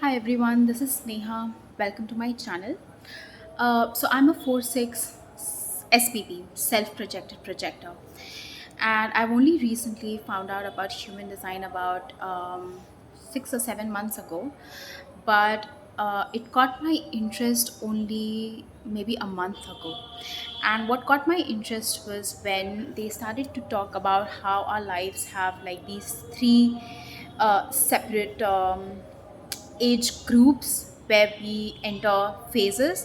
Hi everyone, this is Sneha. Welcome to my channel. So I'm a 4/6 SPP, self-projected projector, and I've only recently found out about human design about 6 or 7 months ago, but it caught my interest only maybe a month ago. And what caught my interest was when they started to talk about how our lives have like these three separate age groups where we enter phases,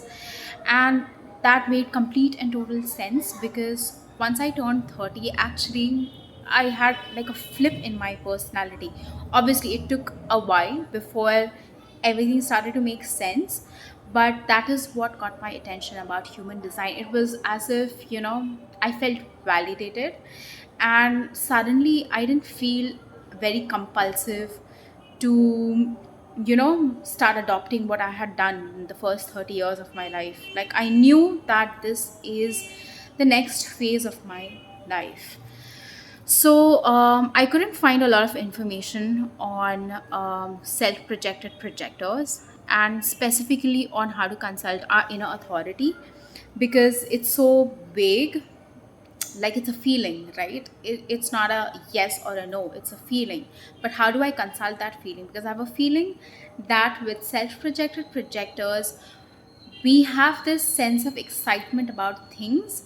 and that made complete and total sense because once I turned 30, actually I had like a flip in my personality. Obviously it took a while before everything started to make sense, but that is what got my attention about human design. It was as if, I felt validated, and suddenly I didn't feel very compulsive to start adopting what I had done in the first 30 years of my life. Like, I knew that this is the next phase of my life. So I couldn't find a lot of information on self-projected projectors, and specifically on how to consult our inner authority, because it's so vague. Like, it's a feeling, right? It's not a yes or a no, it's a feeling. But how do I consult that feeling? Because I have a feeling that with self-projected projectors, we have this sense of excitement about things,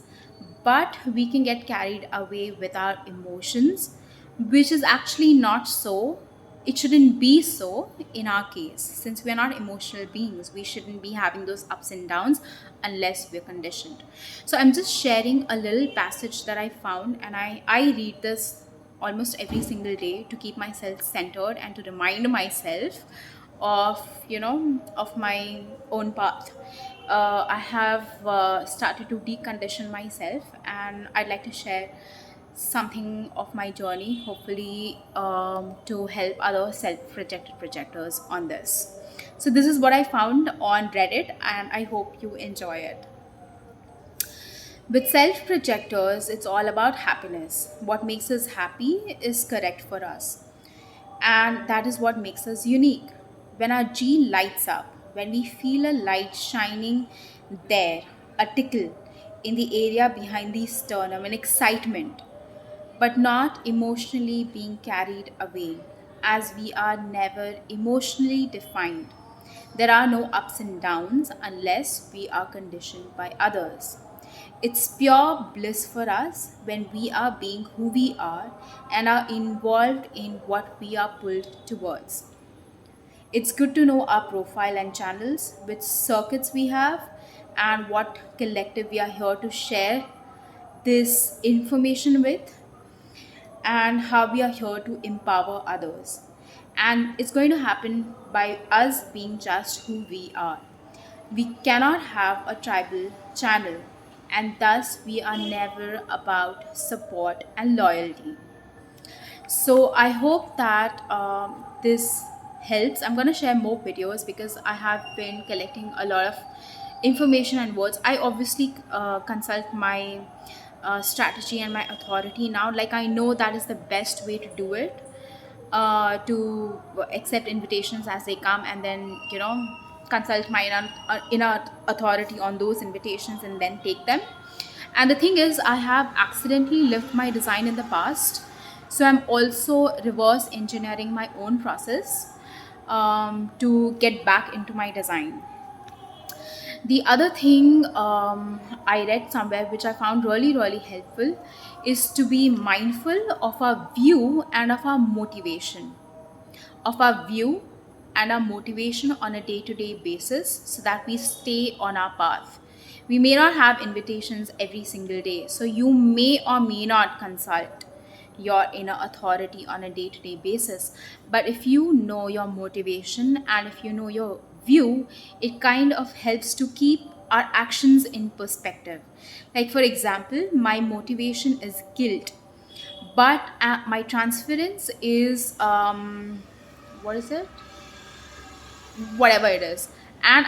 but we can get carried away with our emotions, which is actually not so. It shouldn't be so in our case. Since we're not emotional beings, we shouldn't be having those ups and downs unless we're conditioned. So I'm just sharing a little passage that I found, and I read this almost every single day to keep myself centered and to remind myself of of my own path. I have started to decondition myself, and I'd like to share something of my journey, hopefully to help other self-projected projectors on this. So this is what I found on Reddit, and I hope you enjoy it. With self projectors, it's all about happiness. What makes us happy is correct for us, and that is what makes us unique. When our G lights up, when we feel a light shining there, a tickle in the area behind the sternum, an excitement, but not emotionally being carried away, as we are never emotionally defined. There are no ups and downs unless we are conditioned by others. It's pure bliss for us when we are being who we are and are involved in what we are pulled towards. It's good to know our profile and channels, which circuits we have, and what collective we are here to share this information with, and how we are here to empower others. And it's going to happen by us being just who we are. We cannot have a tribal channel, and thus we are never about support and loyalty. So I hope that this helps. I'm going to share more videos because I have been collecting a lot of information and words. I obviously consult my strategy and my authority now. Like, I know that is the best way to do it, to accept invitations as they come, and then consult my inner authority on those invitations and then take them. And the thing is, I have accidentally lived my design in the past, so I'm also reverse engineering my own process to get back into my design. The other thing I read somewhere, which I found really, really helpful, is to be mindful of our view and of our motivation. Of our view and our motivation on a day to day basis, so that we stay on our path. We may not have invitations every single day, so you may or may not consult your inner authority on a day to day basis. But if you know your motivation and if you know your view, it kind of helps to keep our actions in perspective. Like, for example, my motivation is guilt, but my transference is what is it, whatever it is. And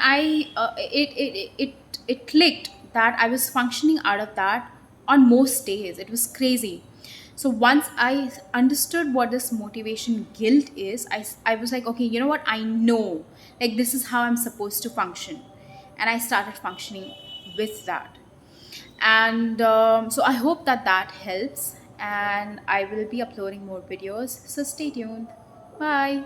it clicked that I was functioning out of that on most days. It was crazy. So once I understood what this motivation guilt is, I was like, okay, you know what, I know, like, this is how I'm supposed to function. And I started functioning with that. And so I hope that that helps, and I will be uploading more videos, so stay tuned. Bye.